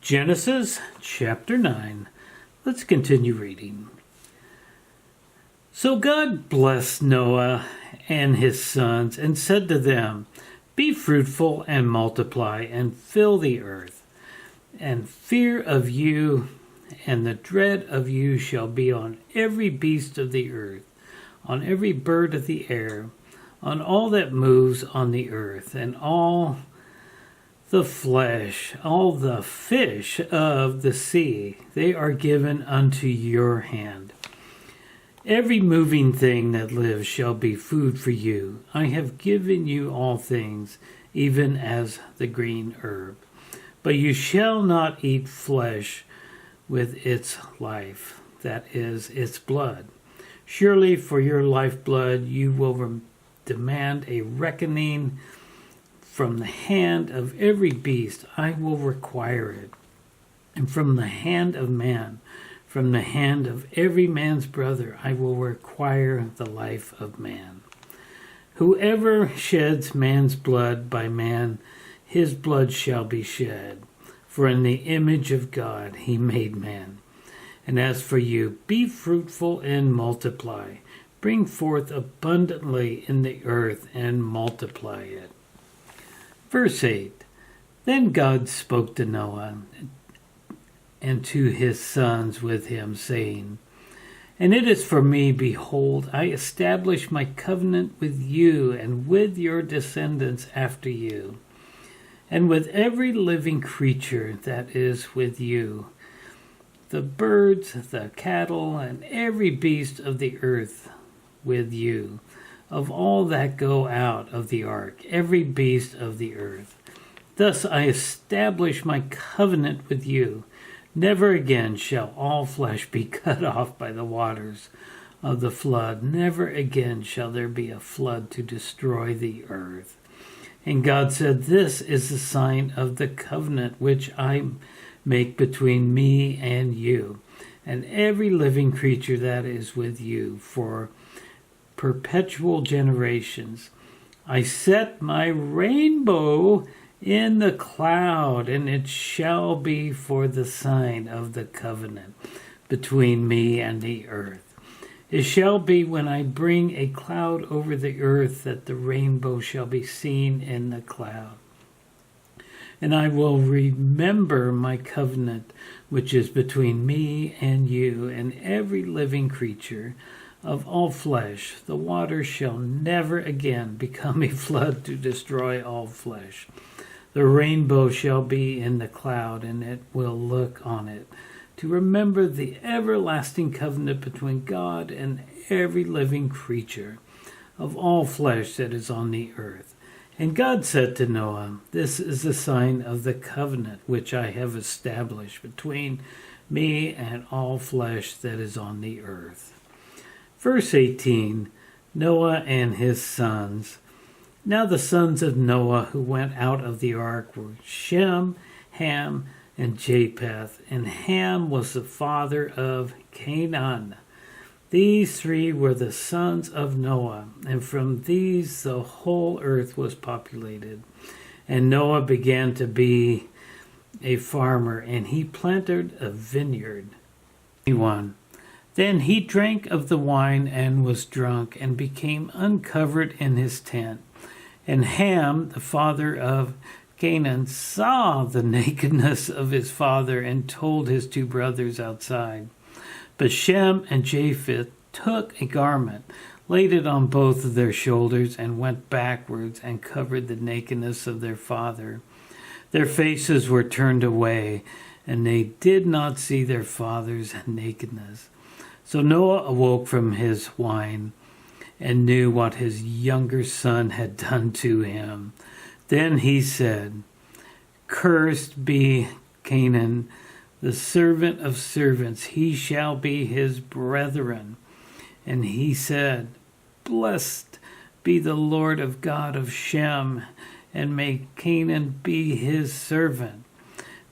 Genesis chapter 9. Let's continue reading. So God blessed Noah and his sons and said to them, "Be fruitful and multiply and fill the earth. And fear of you and the dread of you shall be on every beast of the earth, on every bird of the air, on all that moves on the earth, and all the flesh, all the fish of the sea, they are given unto your hand. Every moving thing that lives shall be food for you. I have given you all things, even as the green herb. But you shall not eat flesh with its life, that is, its blood. Surely for your lifeblood you will demand a reckoning. From the hand of every beast I will require it, and from the hand of man, from the hand of every man's brother, I will require the life of man. Whoever sheds man's blood, by man his blood shall be shed, for in the image of God he made man. And as for you, be fruitful and multiply, bring forth abundantly in the earth and multiply it." Verse 8. Then God spoke to Noah and to his sons with him, saying, "And it is for me, behold, I establish my covenant with you and with your descendants after you, and with every living creature that is with you, the birds, the cattle, and every beast of the earth with you, of all that go out of the ark, every beast of the earth. Thus I establish my covenant with you. Never again shall all flesh be cut off by the waters of the flood. Never again shall there be a flood to destroy the earth." And God said, "This is the sign of the covenant which I make between me and you, and every living creature that is with you, for perpetual generations. I set my rainbow in the cloud, and it shall be for the sign of the covenant between me and the earth. It shall be when I bring a cloud over the earth that the rainbow shall be seen in the cloud. And I will remember my covenant which is between me and you and every living creature of all flesh. The waters shall never again become a flood to destroy all flesh. The rainbow shall be in the cloud, and it will look on it, to remember the everlasting covenant between God and every living creature of all flesh that is on the earth." And God said to Noah, "This is the sign of the covenant which I have established between me and all flesh that is on the earth." Verse 18, Noah and his sons. Now the sons of Noah who went out of the ark were Shem, Ham, and Japheth, and Ham was the father of Canon. These three were the sons of Noah, and from these the whole earth was populated. And Noah began to be a farmer, and he planted a vineyard. 21. Then he drank of the wine and was drunk, and became uncovered in his tent. And Ham, the father of Canon, saw the nakedness of his father, and told his two brothers outside. But Shem and Japheth took a garment, laid it on both of their shoulders, and went backwards and covered the nakedness of their father. Their faces were turned away, and they did not see their father's nakedness. So Noah awoke from his wine and knew what his younger son had done to him. Then he said, "Cursed be Canaan, the servant of servants. He shall be his brethren." And he said, "Blessed be the Lord of God of Shem, and may Canaan be his servant.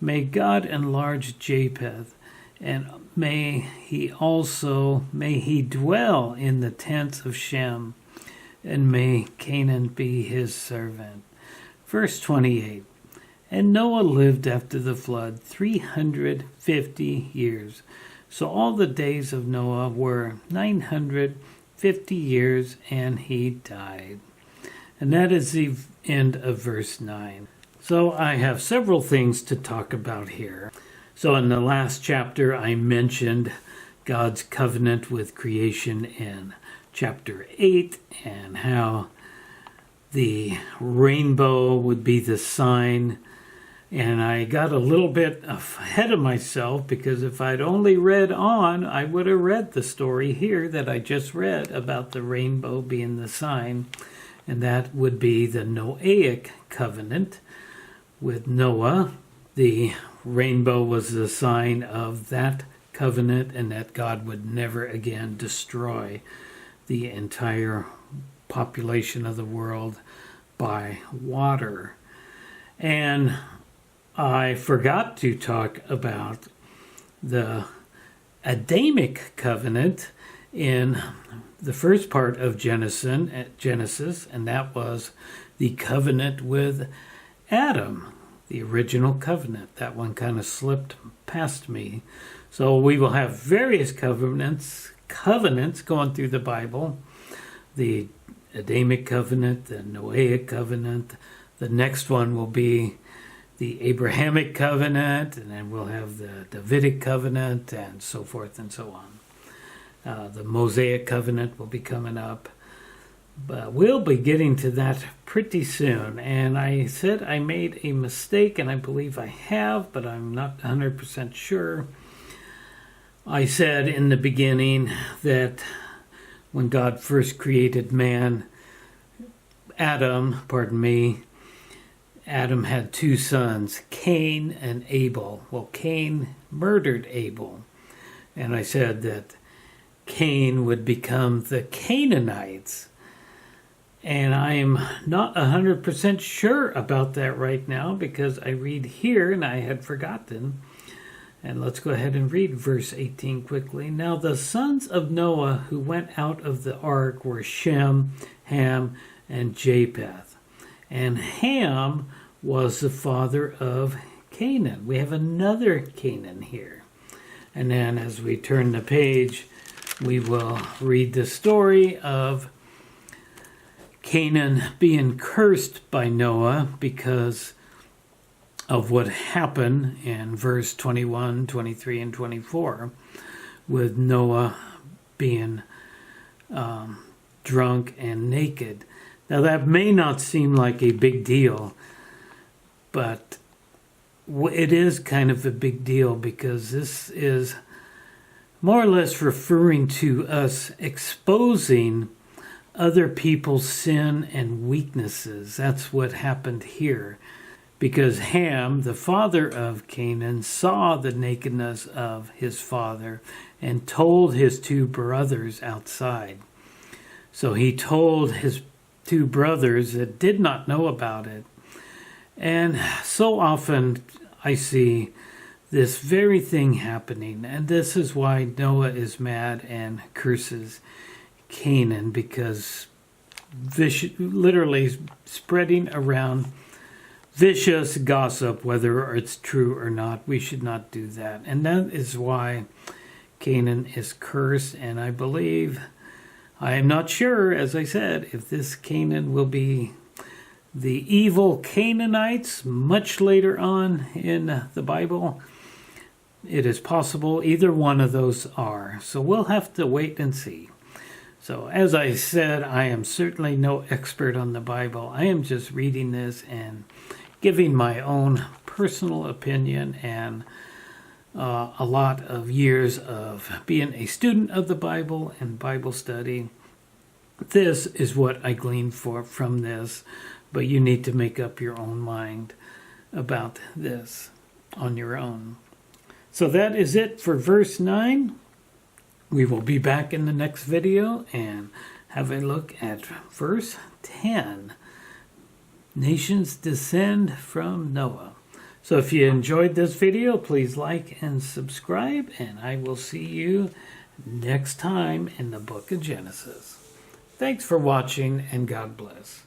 May God enlarge Japheth, and may he dwell in the tents of Shem, and may Canaan be his servant." Verse 28. And Noah lived after the flood 350 years. So all the days of Noah were 950 years, and he died. And that is the end of verse 9. So I have several things to talk about here. So in the last chapter, I mentioned God's covenant with creation in chapter 8, and how the rainbow would be the sign. And I got a little bit ahead of myself, because if I'd only read on, I would have read the story here that I just read about the rainbow being the sign. And that would be the Noahic covenant with Noah. The rainbow was the sign of that covenant, and that God would never again destroy the entire population of the world by water. And I forgot to talk about the Adamic covenant in the first part of Genesis, and that was the covenant with Adam, the original covenant. That one kind of slipped past me. So we will have various covenants going through the Bible. The Adamic covenant, the Noahic covenant. The next one will be the Abrahamic covenant, and then we'll have the Davidic covenant, and so forth and so on. The Mosaic covenant will be coming up. But we'll be getting to that pretty soon. And I said I made a mistake, and I believe I have, but I'm not 100% sure. I said in the beginning that when God first created man, Adam had two sons, Cain and Abel. Well, Cain murdered Abel. And I said that Cain would become the Canaanites. And I am not 100% sure about that right now, because I read here and I had forgotten. And let's go ahead and read verse 18 quickly. Now the sons of Noah who went out of the ark were Shem, Ham, and Japheth. And Ham was the father of Canaan. We have another Canaan here. And then as we turn the page, we will read the story of Canaan being cursed by Noah because of what happened in verse 21, 23, and 24 with Noah being drunk and naked. Now that may not seem like a big deal, but it is kind of a big deal, because this is more or less referring to us exposing other people's sin and weaknesses. That's what happened here. Because Ham, the father of Canaan, saw the nakedness of his father and told his two brothers outside. So he told his two brothers that did not know about it. And so often I see this very thing happening. And this is why Noah is mad and curses Canaan, because literally spreading around vicious gossip, whether it's true or not. We should not do that. And that is why Canaan is cursed. And I believe, I am not sure, as I said, if this Canaan will be the evil Canaanites much later on in the Bible. It is possible either one of those are. So we'll have to wait and see. So as I said, I am certainly no expert on the Bible. I am just reading this and giving my own personal opinion, and a lot of years of being a student of the Bible and Bible study. This is what I gleaned from this, but you need to make up your own mind about this on your own. So that is it for verse 9. We will be back in the next video and have a look at verse 10. Nations descend from Noah. So if you enjoyed this video, please like and subscribe, and I will see you next time in the book of Genesis. Thanks for watching, and God bless.